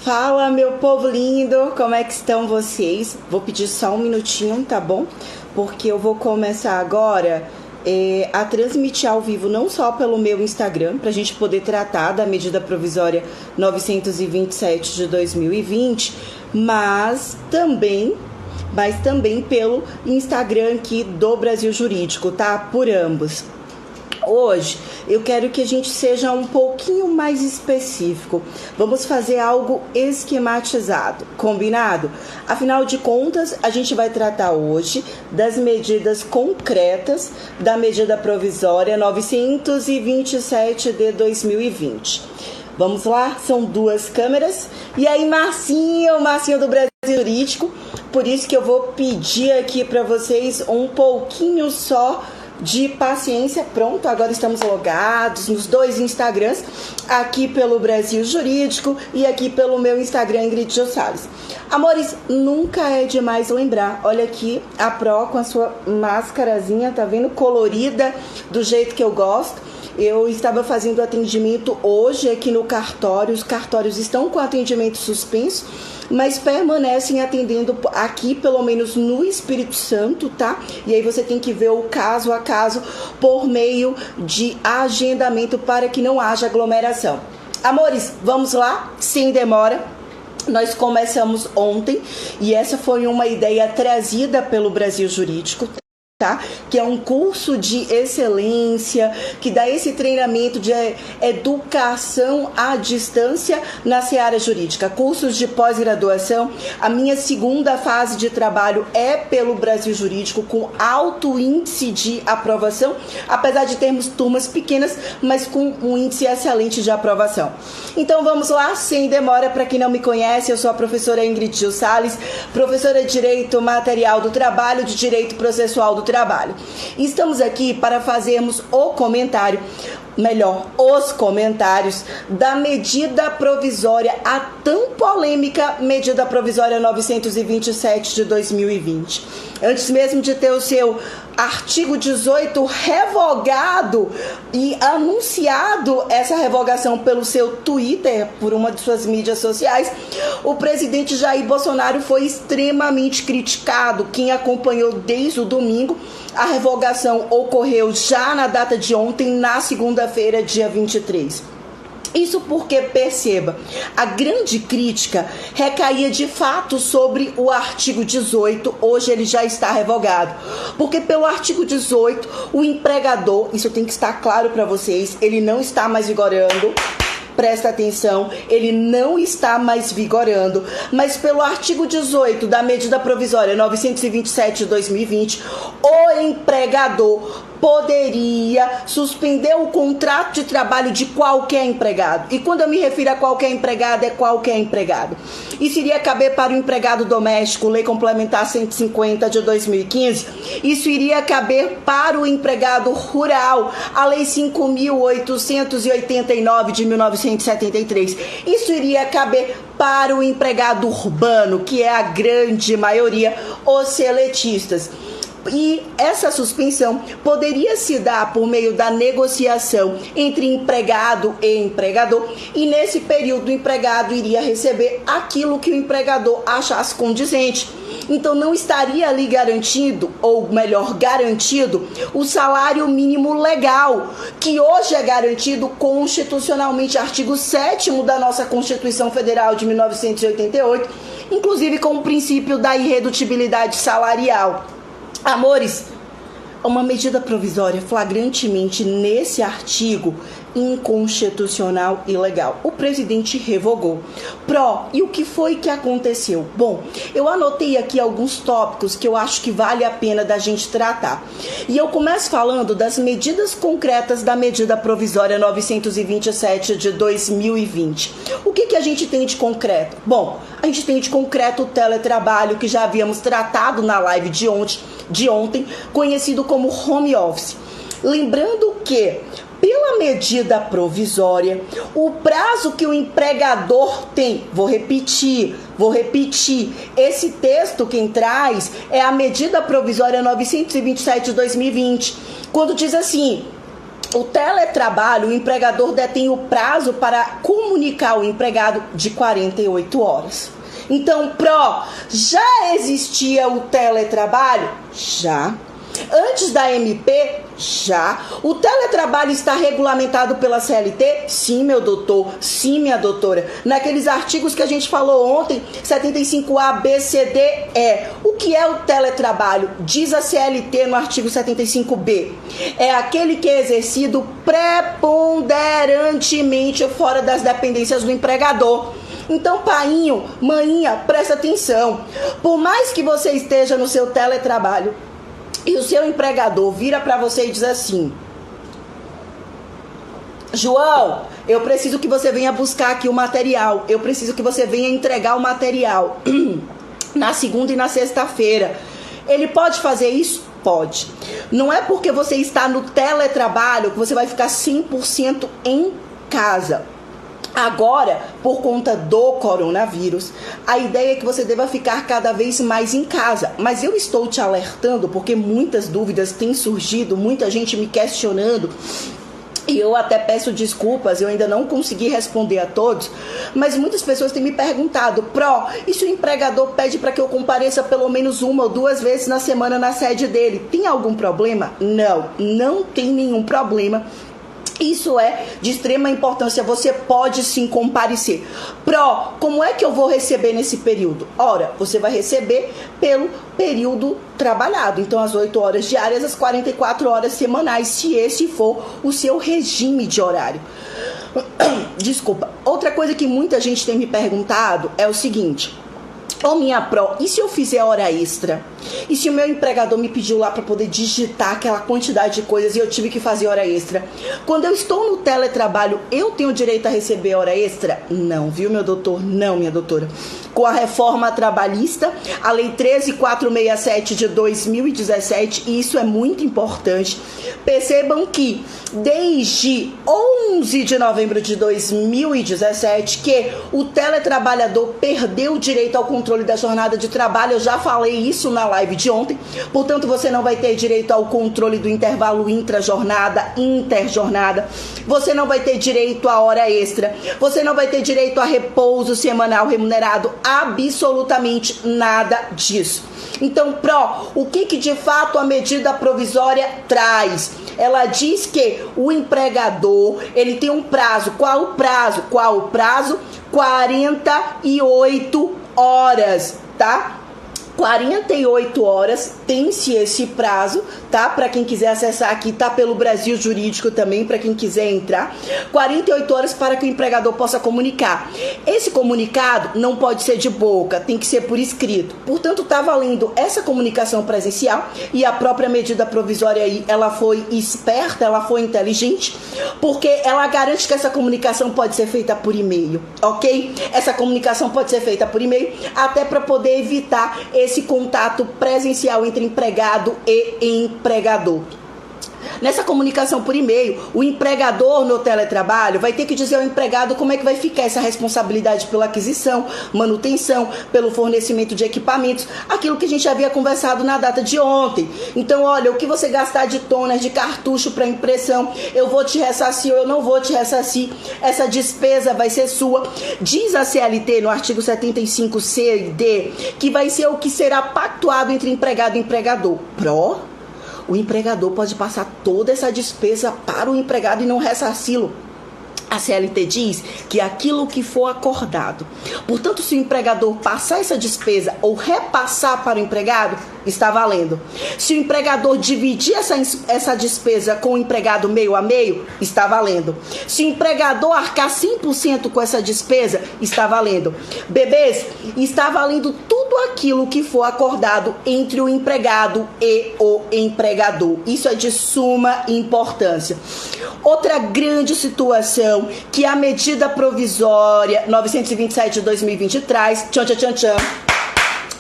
Fala, meu povo lindo, como é que estão vocês? Vou pedir só um minutinho, tá bom? Porque eu vou começar agora a transmitir ao vivo, não só pelo meu Instagram, pra gente poder tratar da medida provisória 927 de 2020, mas também pelo Instagram aqui do Brasil Jurídico, tá? Por ambos. Hoje eu quero que a gente seja um pouquinho mais específico. Vamos fazer algo esquematizado, combinado? Afinal de contas, a gente vai tratar hoje das medidas concretas da medida provisória 927 de 2020. Vamos lá? São duas câmeras. E aí, Marcinho do Brasil Jurídico. Por isso que eu vou pedir aqui para vocês um pouquinho só de paciência. Pronto, agora estamos logados nos dois Instagrams, aqui pelo Brasil Jurídico e aqui pelo meu Instagram, Ingrid Jô Salles. Amores, nunca é demais lembrar, olha aqui a Pro com a sua máscarazinha, tá vendo? Colorida, do jeito que eu gosto. Eu estava fazendo atendimento hoje aqui no cartório, os cartórios estão com atendimento suspenso, mas permanecem atendendo aqui, pelo menos no Espírito Santo, tá? E aí você tem que ver o caso a caso por meio de agendamento para que não haja aglomeração. Amores, vamos lá, sem demora. Nós começamos ontem e essa foi uma ideia trazida pelo Brasil Jurídico, tá? Que é um curso de excelência, que dá esse treinamento de educação à distância na seara jurídica, cursos de pós-graduação. A minha segunda fase de trabalho é pelo Brasil Jurídico, com alto índice de aprovação, apesar de termos turmas pequenas, mas com um índice excelente de aprovação. Então vamos lá, sem demora. Para quem não me conhece, eu sou a professora Ingrid Jô Salles, professora de Direito Material do Trabalho, de Direito Processual do Trabalho. Estamos aqui para fazermos os comentários da medida provisória, a tão polêmica medida provisória 927 de 2020. Antes mesmo de ter o seu artigo 18 revogado e anunciado essa revogação pelo seu Twitter, por uma de suas mídias sociais, o presidente Jair Bolsonaro foi extremamente criticado. Quem acompanhou desde o domingo, a revogação ocorreu já na data de ontem, na segunda-feira, dia 23. Isso porque, perceba, a grande crítica recaía de fato sobre o artigo 18, hoje ele já está revogado. Porque pelo artigo 18, o empregador, isso tem que estar claro para vocês, ele não está mais vigorando. Presta atenção, ele não está mais vigorando, mas pelo artigo 18 da medida provisória 927 de 2020, o empregador poderia suspender o contrato de trabalho de qualquer empregado. E quando eu me refiro a qualquer empregado, é qualquer empregado. Isso iria caber para o empregado doméstico, Lei Complementar 150 de 2015. Isso iria caber para o empregado rural, a Lei 5.889 de 1973. Isso iria caber para o empregado urbano, que é a grande maioria, os seletistas. E essa suspensão poderia se dar por meio da negociação entre empregado e empregador, e nesse período o empregado iria receber aquilo que o empregador achasse condizente. Então não estaria ali garantido, ou melhor, garantido, o salário mínimo legal, que hoje é garantido constitucionalmente, artigo 7º da nossa Constituição Federal de 1988, inclusive com o princípio da irredutibilidade salarial. Amores, uma medida provisória flagrantemente nesse artigo inconstitucional e ilegal. O presidente revogou. E o que foi que aconteceu? Bom, eu anotei aqui alguns tópicos que eu acho que vale a pena da gente tratar. E eu começo falando das medidas concretas da medida provisória 927 de 2020. O que a gente tem de concreto? Bom, a gente tem de concreto o teletrabalho, que já havíamos tratado na live de ontem, conhecido como home office. Lembrando que, pela medida provisória, o prazo que o empregador tem, vou repetir, esse texto quem traz é a medida provisória 927 de 2020, quando diz assim: O teletrabalho, o empregador detém o prazo para comunicar ao empregado de 48 horas. Então, já existia o teletrabalho? Já. Antes da MP? Já. O teletrabalho está regulamentado pela CLT? Sim, meu doutor. Sim, minha doutora. Naqueles artigos que a gente falou ontem, 75A, B, C, D, E. O que é o teletrabalho? Diz a CLT no artigo 75B. É aquele que é exercido preponderantemente fora das dependências do empregador. Então, painho, maninha, presta atenção. Por mais que você esteja no seu teletrabalho e o seu empregador vira para você e diz assim: João, eu preciso que você venha buscar aqui o material. Eu preciso que você venha entregar o material na segunda e na sexta-feira. Ele pode fazer isso? Pode. Não é porque você está no teletrabalho que você vai ficar 100% em casa. Agora, por conta do coronavírus, a ideia é que você deva ficar cada vez mais em casa. Mas eu estou te alertando porque muitas dúvidas têm surgido, muita gente me questionando. E eu até peço desculpas, eu ainda não consegui responder a todos, mas muitas pessoas têm me perguntado: e se o empregador pede para que eu compareça pelo menos 1 ou 2 vezes na semana na sede dele? Tem algum problema? Não, não tem nenhum problema. Isso é de extrema importância, você pode sim comparecer. Como é que eu vou receber nesse período? Ora, você vai receber pelo período trabalhado. Então, as 8 horas diárias, as 44 horas semanais, se esse for o seu regime de horário. Desculpa. Outra coisa que muita gente tem me perguntado é o seguinte: minha e se eu fizer hora extra? E se o meu empregador me pediu lá para poder digitar aquela quantidade de coisas e eu tive que fazer hora extra? Quando eu estou no teletrabalho, eu tenho direito a receber hora extra? Não, viu, meu doutor? Não, minha doutora. Com a reforma trabalhista, a Lei 13.467 de 2017, e isso é muito importante, percebam que desde 11 de novembro de 2017, que o teletrabalhador perdeu o direito ao controle da jornada de trabalho. Eu já falei isso na live de ontem. Portanto, você não vai ter direito ao controle do intervalo intrajornada, interjornada. Você não vai ter direito à hora extra. Você não vai ter direito a repouso semanal remunerado. Absolutamente nada disso. Então, o que de fato a medida provisória traz? Ela diz que o empregador, ele tem um prazo. Qual o prazo? 48 horas, tá? 48 horas, tem-se esse prazo, tá? Para quem quiser acessar aqui, tá pelo Brasil Jurídico também, para quem quiser entrar. 48 horas para que o empregador possa comunicar. Esse comunicado não pode ser de boca, tem que ser por escrito. Portanto, tá valendo essa comunicação presencial, e a própria medida provisória aí, ela foi esperta, ela foi inteligente, porque ela garante que essa comunicação pode ser feita por e-mail, ok? Essa comunicação pode ser feita por e-mail, até para poder evitar esse contato presencial entre empregado e empregador. Nessa comunicação por e-mail, o empregador no teletrabalho vai ter que dizer ao empregado como é que vai ficar essa responsabilidade pela aquisição, manutenção, pelo fornecimento de equipamentos, aquilo que a gente havia conversado na data de ontem. Então, olha, o que você gastar de toner, de cartucho para impressão, eu vou te ressarcir ou eu não vou te ressarcir, essa despesa vai ser sua. Diz a CLT no artigo 75C e D que vai ser o que será pactuado entre empregado e empregador. O empregador pode passar toda essa despesa para o empregado e não ressarci-lo. A CLT diz que aquilo que for acordado. Portanto, se o empregador passar essa despesa ou repassar para o empregado, está valendo. Se o empregador dividir essa despesa com o empregado meio a meio, está valendo. Se o empregador arcar 100% com essa despesa, está valendo. Bebês, está valendo tudo aquilo que for acordado entre o empregado e o empregador. Isso é de suma importância. Outra grande situação que a medida provisória 927 de 2020 traz,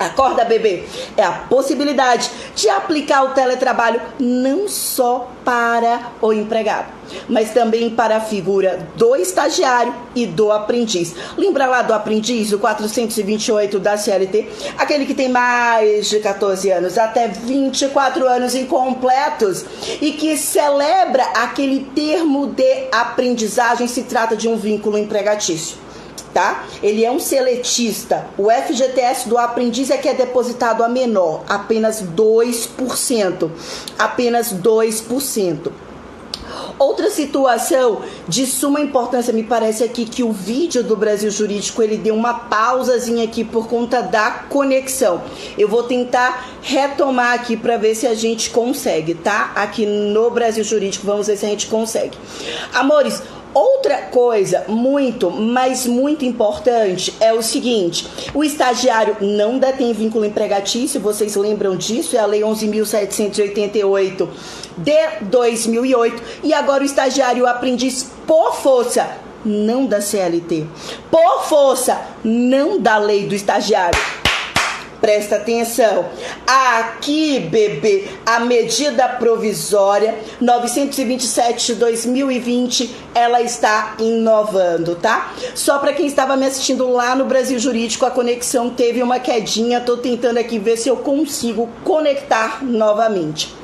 Acorda, bebê, é a possibilidade de aplicar o teletrabalho não só para o empregado, mas também para a figura do estagiário e do aprendiz. Lembra lá do aprendiz, o 428 da CLT? Aquele que tem mais de 14 anos, até 24 anos incompletos e que celebra aquele termo de aprendizagem, se trata de um vínculo empregatício. Tá? Ele é um seletista. O FGTS do aprendiz é que é depositado a menor, apenas 2%. Apenas 2%. Outra situação de suma importância, me parece aqui que o vídeo do Brasil Jurídico, ele deu uma pausazinha aqui por conta da conexão. Eu vou tentar retomar aqui para ver se a gente consegue, tá? Aqui no Brasil Jurídico, vamos ver se a gente consegue. Amores, outra coisa muito, mas muito importante é o seguinte: o estagiário não detém vínculo empregatício, vocês lembram disso? É a Lei 11.788 de 2008. E agora o estagiário e o aprendiz, por força, não da CLT, por força, não da lei do estagiário. Presta atenção. Aqui, bebê, a medida provisória 927 de 2020, ela está inovando, tá? Só para quem estava me assistindo lá no Brasil Jurídico, a conexão teve uma quedinha. Tô tentando aqui ver se eu consigo conectar novamente.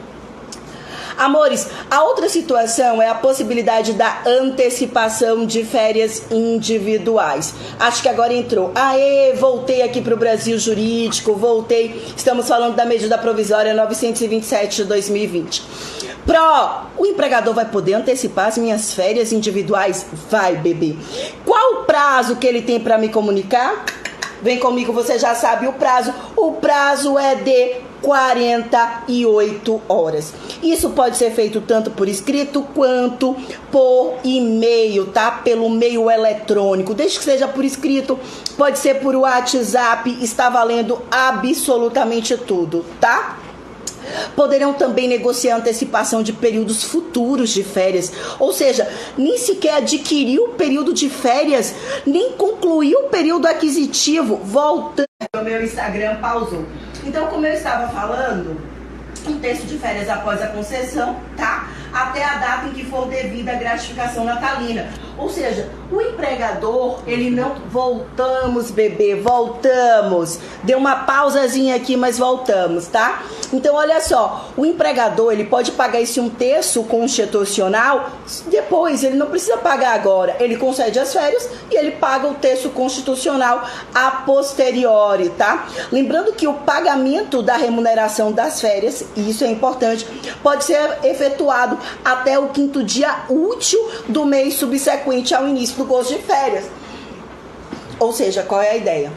Amores, a outra situação é a possibilidade da antecipação de férias individuais. Acho que agora entrou. Aê, voltei aqui para o Brasil Jurídico, voltei. Estamos falando da medida provisória 927 de 2020. O empregador vai poder antecipar as minhas férias individuais? Vai, bebê. Qual o prazo que ele tem para me comunicar? Vem comigo, você já sabe o prazo. O prazo é de 48 horas. Isso pode ser feito tanto por escrito quanto por e-mail, tá? Pelo meio eletrônico. Desde que seja por escrito, pode ser por WhatsApp, está valendo absolutamente tudo, tá? Poderão também negociar antecipação de períodos futuros de férias, ou seja, nem sequer adquiriu o período de férias, nem concluiu o período aquisitivo. Voltando, o meu Instagram pausou. Então, como eu estava falando, um terço de férias após a concessão, tá? Até a data em que for devida a gratificação natalina. Ou seja, o empregador, ele não... Voltamos, bebê, voltamos. Deu uma pausazinha aqui, mas voltamos, tá? Então, olha só, o empregador, ele pode pagar esse um terço constitucional depois, ele não precisa pagar agora. Ele concede as férias e ele paga o terço constitucional a posteriori, tá? Lembrando que o pagamento da remuneração das férias, e isso é importante, pode ser efetuado até o 5º dia útil do mês subsequente ao início do gozo de férias. Ou seja, qual é a ideia?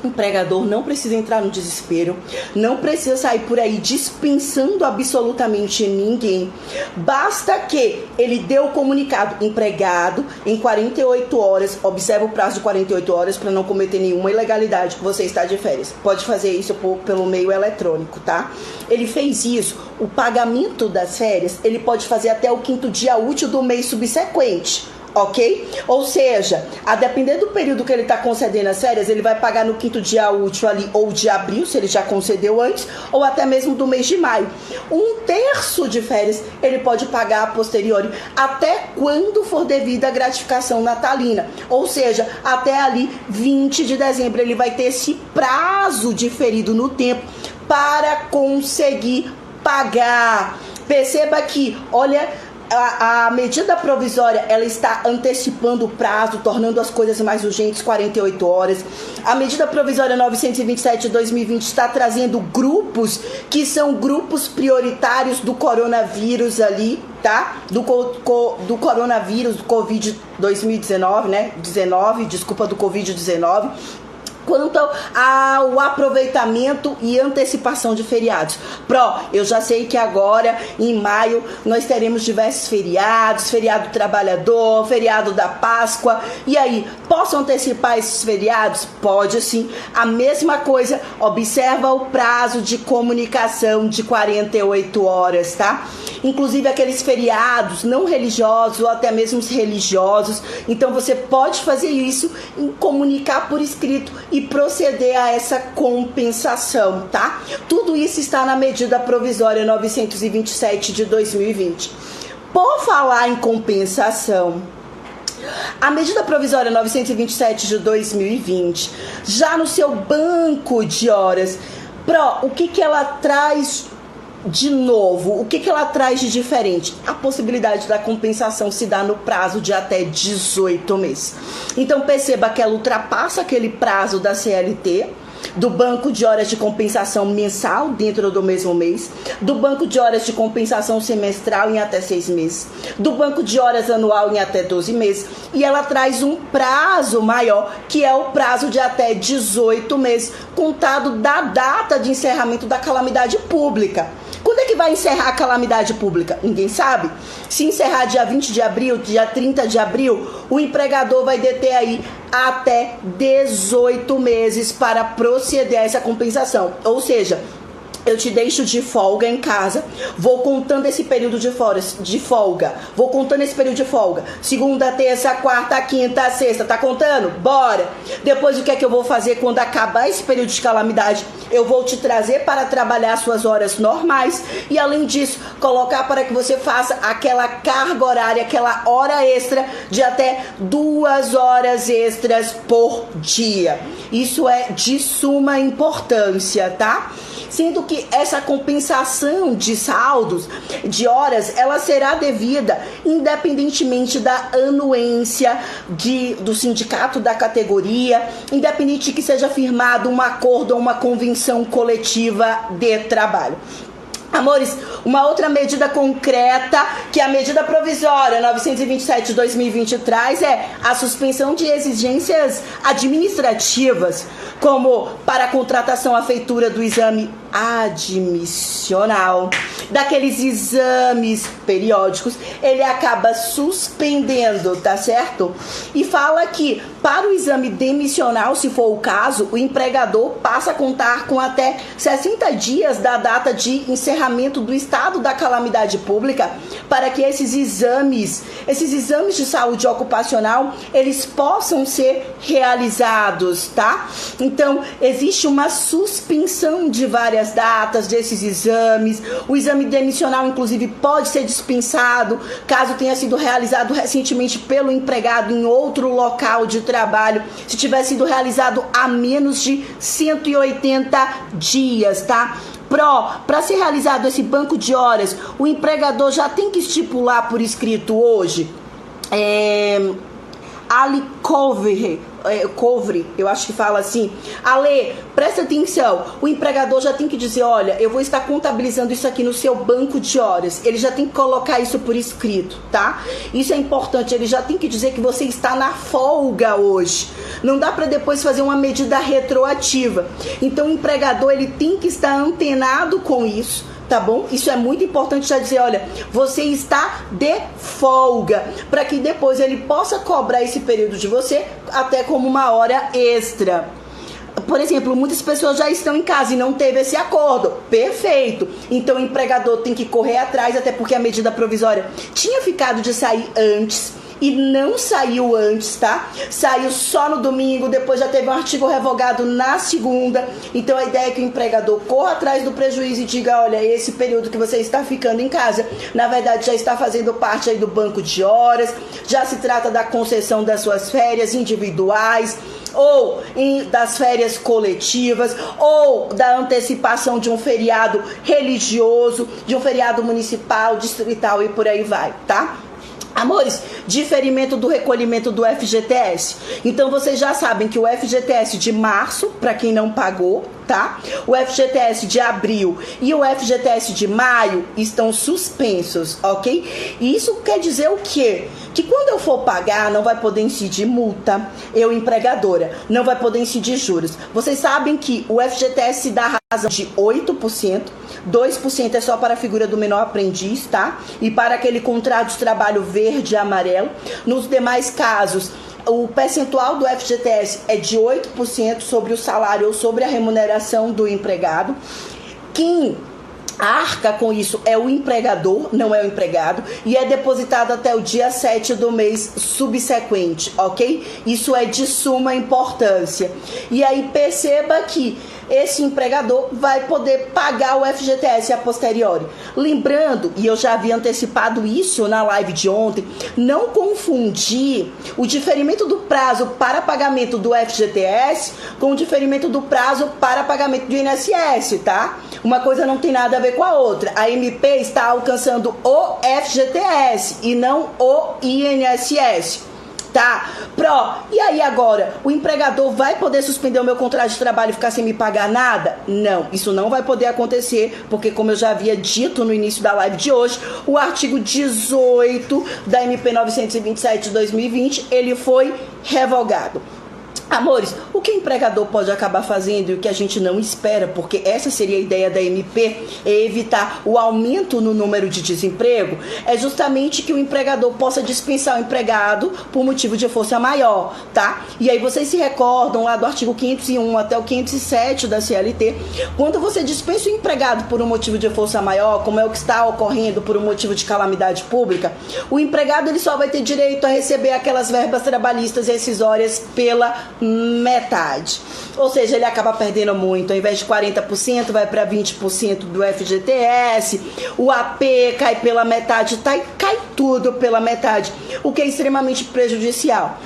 O empregador não precisa entrar no desespero, não precisa sair por aí dispensando absolutamente ninguém. Basta que ele dê o comunicado, empregado, em 48 horas, observa o prazo de 48 horas para não cometer nenhuma ilegalidade, você está de férias. Pode fazer isso pelo meio eletrônico, tá? Ele fez isso, o pagamento das férias, ele pode fazer até o 5º dia útil do mês subsequente. Ok? Ou seja, a depender do período que ele está concedendo as férias, ele vai pagar no 5º dia útil ali, ou de abril, se ele já concedeu antes, ou até mesmo do mês de maio. Um terço de férias ele pode pagar a posteriori, até quando for devida a gratificação natalina. Ou seja, até ali 20 de dezembro ele vai ter esse prazo diferido no tempo para conseguir pagar. Perceba que, olha... A medida provisória, ela está antecipando o prazo, tornando as coisas mais urgentes, 48 horas. A medida provisória 927 de 2020 está trazendo grupos que são grupos prioritários do coronavírus ali, tá? Do coronavírus, do Covid-2019, né? Do Covid-19. Quanto ao aproveitamento e antecipação de feriados. Eu já sei que agora, em maio, nós teremos diversos feriados, feriado trabalhador, feriado da Páscoa. E aí, posso antecipar esses feriados? Pode sim. A mesma coisa, observa o prazo de comunicação de 48 horas, tá? Inclusive aqueles feriados não religiosos ou até mesmo os religiosos. Então, você pode fazer isso em comunicar por escrito e proceder a essa compensação, tá? Tudo isso está na medida provisória 927 de 2020. Por falar em compensação, a medida provisória 927 de 2020, já no seu banco de horas, o que ela traz de novo? O que ela traz de diferente? A possibilidade da compensação se dá no prazo de até 18 meses. Então perceba que ela ultrapassa aquele prazo da CLT, do banco de horas de compensação mensal dentro do mesmo mês, do banco de horas de compensação semestral em até 6 meses, do banco de horas anual em até 12 meses, e ela traz um prazo maior, que é o prazo de até 18 meses, contado da data de encerramento da calamidade pública. Quando é que vai encerrar a calamidade pública? Ninguém sabe. Se encerrar dia 20 de abril, dia 30 de abril, o empregador vai deter aí até 18 meses para proceder a essa compensação. Ou seja, eu te deixo de folga em casa, vou contando esse período de folga, segunda, terça, quarta, quinta, sexta, tá contando? Bora! Depois o que é que eu vou fazer quando acabar esse período de calamidade? Eu vou te trazer para trabalhar suas horas normais e, além disso, colocar para que você faça aquela carga horária, aquela hora extra de até 2 horas extras por dia. Isso é de suma importância, tá? Sendo que essa compensação de saldos, de horas, ela será devida independentemente da anuência do sindicato da categoria, independente de que seja firmado um acordo ou uma convenção coletiva de trabalho. Amores, uma outra medida concreta que a medida provisória 927 de 2020 traz é a suspensão de exigências administrativas, como para a contratação à feitura do exame admissional, daqueles exames periódicos, ele acaba suspendendo, tá certo? E fala que para o exame demissional, se for o caso, o empregador passa a contar com até 60 dias da data de encerramento do estado da calamidade pública para que esses exames de saúde ocupacional, eles possam ser realizados, tá? Então, existe uma suspensão de várias datas desses exames. O exame demissional, inclusive, pode ser dispensado caso tenha sido realizado recentemente pelo empregado em outro local de trabalho, se tiver sido realizado há menos de 180 dias, tá? Para ser realizado esse banco de horas, o empregador já tem que estipular por escrito hoje Covery, eu acho que fala assim. Ale, presta atenção, o empregador já tem que dizer, olha, eu vou estar contabilizando isso aqui no seu banco de horas. Ele já tem que colocar isso por escrito, tá? Isso é importante, ele já tem que dizer que você está na folga hoje. Não dá para depois fazer uma medida retroativa. Então o empregador, ele tem que estar antenado com isso, tá bom? Isso é muito importante, já dizer, olha, você está de folga, para que depois ele possa cobrar esse período de você até como uma hora extra. Por exemplo, muitas pessoas já estão em casa e não teve esse acordo. Perfeito. Então o empregador tem que correr atrás, até porque a medida provisória tinha ficado de sair antes e não saiu antes, tá? Saiu só no domingo, depois já teve um artigo revogado na segunda. Então a ideia é que o empregador corra atrás do prejuízo e diga, olha, esse período que você está ficando em casa, na verdade já está fazendo parte aí do banco de horas, já se trata da concessão das suas férias individuais, ou das férias coletivas, ou da antecipação de um feriado religioso, de um feriado municipal, distrital e por aí vai, tá? Amores, diferimento do recolhimento do FGTS. Então vocês já sabem que o FGTS de março, para quem não pagou, tá? O FGTS de abril e o FGTS de maio estão suspensos, ok? E isso quer dizer o quê? Que quando eu for pagar, não vai poder incidir multa, eu empregadora, não vai poder incidir juros. Vocês sabem que o FGTS se dá razão de 8%, 2% é só para a figura do menor aprendiz, tá? E para aquele contrato de trabalho verde e amarelo. Nos demais casos, o percentual do FGTS é de 8% sobre o salário ou sobre a remuneração do empregado. Quem arca com isso é o empregador, não é o empregado, e é depositado até o dia 7 do mês subsequente, ok? Isso é de suma importância. E aí perceba que esse empregador vai poder pagar o FGTS a posteriori. Lembrando, e eu já havia antecipado isso na live de ontem, não confundir o diferimento do prazo para pagamento do FGTS com o diferimento do prazo para pagamento do INSS, tá? Uma coisa não tem nada a ver com a outra. A MP está alcançando o FGTS e não o INSS. Tá? E aí agora, o empregador vai poder suspender o meu contrato de trabalho e ficar sem me pagar nada? Não, isso não vai poder acontecer, porque como eu já havia dito no início da live de hoje, o artigo 18 da MP 927 de 2020, ele foi revogado. Amores, o que o empregador pode acabar fazendo e o que a gente não espera, porque essa seria a ideia da MP, é evitar o aumento no número de desemprego, é justamente que o empregador possa dispensar o empregado por motivo de força maior, tá? E aí vocês se recordam lá do artigo 501 até o 507 da CLT, quando você dispensa o empregado por um motivo de força maior, como é o que está ocorrendo por um motivo de calamidade pública, o empregado ele só vai ter direito a receber aquelas verbas trabalhistas rescisórias pela metade. Ou seja, ele acaba perdendo muito. Ao invés de 40%, vai para 20% do FGTS. O AP cai pela metade, tá? E cai tudo pela metade, o que é extremamente prejudicial.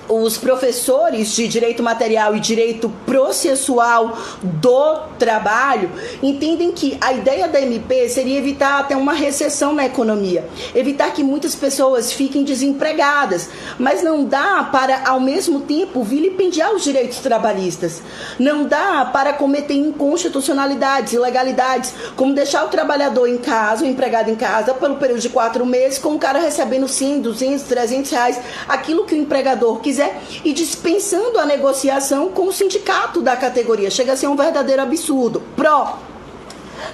Os professores de direito material e direito processual do trabalho entendem que a ideia da MP seria evitar até uma recessão na economia, evitar que muitas pessoas fiquem desempregadas, mas não dá para, ao mesmo tempo, vilipendiar os direitos trabalhistas. Não dá para cometer inconstitucionalidades, ilegalidades, como deixar o trabalhador em casa, o empregado em casa, pelo período de 4 meses, com o cara recebendo 100, 200, 300 reais, aquilo que o empregador quiser, e dispensando a negociação com o sindicato da categoria. Chega a ser um verdadeiro absurdo.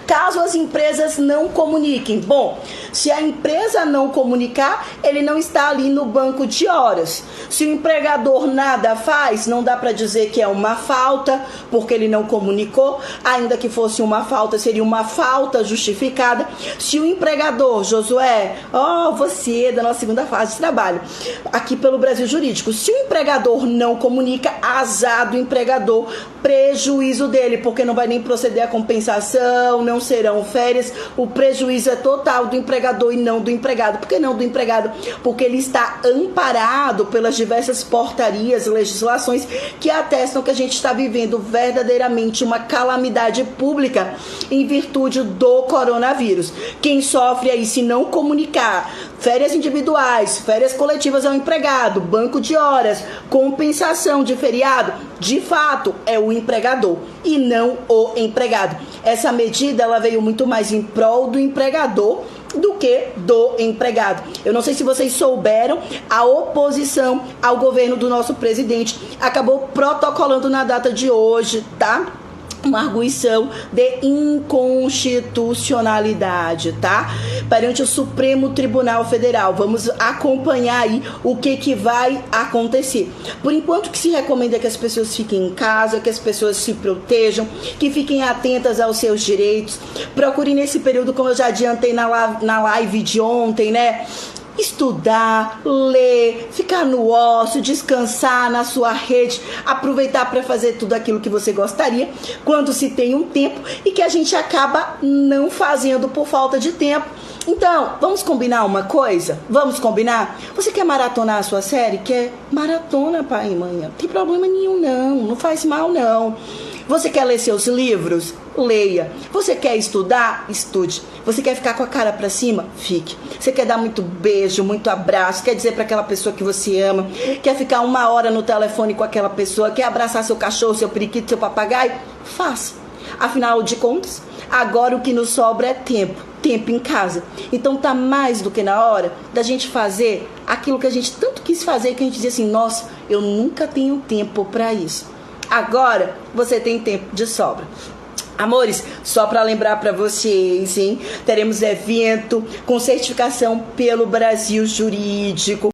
Caso as empresas não comuniquem. Bom, se a empresa não comunicar, ele não está ali no banco de horas. Se o empregador nada faz, não dá para dizer que é uma falta, porque ele não comunicou. Ainda que fosse uma falta, seria uma falta justificada. Se o empregador, Josué, você da nossa segunda fase de trabalho, aqui pelo Brasil Jurídico, se o empregador não comunica, azar do empregador, prejuízo dele, porque não vai nem proceder à compensação, não serão férias, o prejuízo é total do empregador e não do empregado. Por que não do empregado? Porque ele está amparado pelas diversas portarias e legislações que atestam que a gente está vivendo verdadeiramente uma calamidade pública em virtude do coronavírus. Quem sofre aí se não comunicar, férias individuais, férias coletivas ao empregado, banco de horas, compensação de feriado, de fato é o empregador e não o empregado. Essa medida ela veio muito mais em prol do empregador do que do empregado. Eu não sei se vocês souberam, a oposição ao governo do nosso presidente acabou protocolando na data de hoje, tá? Uma arguição de inconstitucionalidade, tá? Perante o Supremo Tribunal Federal. Vamos acompanhar aí o que vai acontecer. Por enquanto, o que se recomenda é que as pessoas fiquem em casa, que as pessoas se protejam, que fiquem atentas aos seus direitos. Procurem nesse período, como eu já adiantei na live de ontem, né? Estudar, ler, ficar no ócio, descansar na sua rede, aproveitar para fazer tudo aquilo que você gostaria quando se tem um tempo e que a gente acaba não fazendo por falta de tempo. Então, vamos combinar uma coisa? Vamos combinar? Você quer maratonar a sua série? Quer? Maratona, pai e mãe. Não tem problema nenhum, não faz mal, não. Você quer ler seus livros? Leia. Você quer estudar? Estude. Você quer ficar com a cara pra cima? Fique. Você quer dar muito beijo, muito abraço, quer dizer pra aquela pessoa que você ama, quer ficar 1 hora no telefone com aquela pessoa, quer abraçar seu cachorro, seu periquito, seu papagaio? Faça. Afinal de contas, agora o que nos sobra é tempo em casa. Então tá mais do que na hora da gente fazer aquilo que a gente tanto quis fazer, que a gente dizia assim, nossa, eu nunca tenho tempo pra isso. Agora você tem tempo de sobra. Amores, só para lembrar para vocês, hein? Teremos evento com certificação pelo Brasil Jurídico.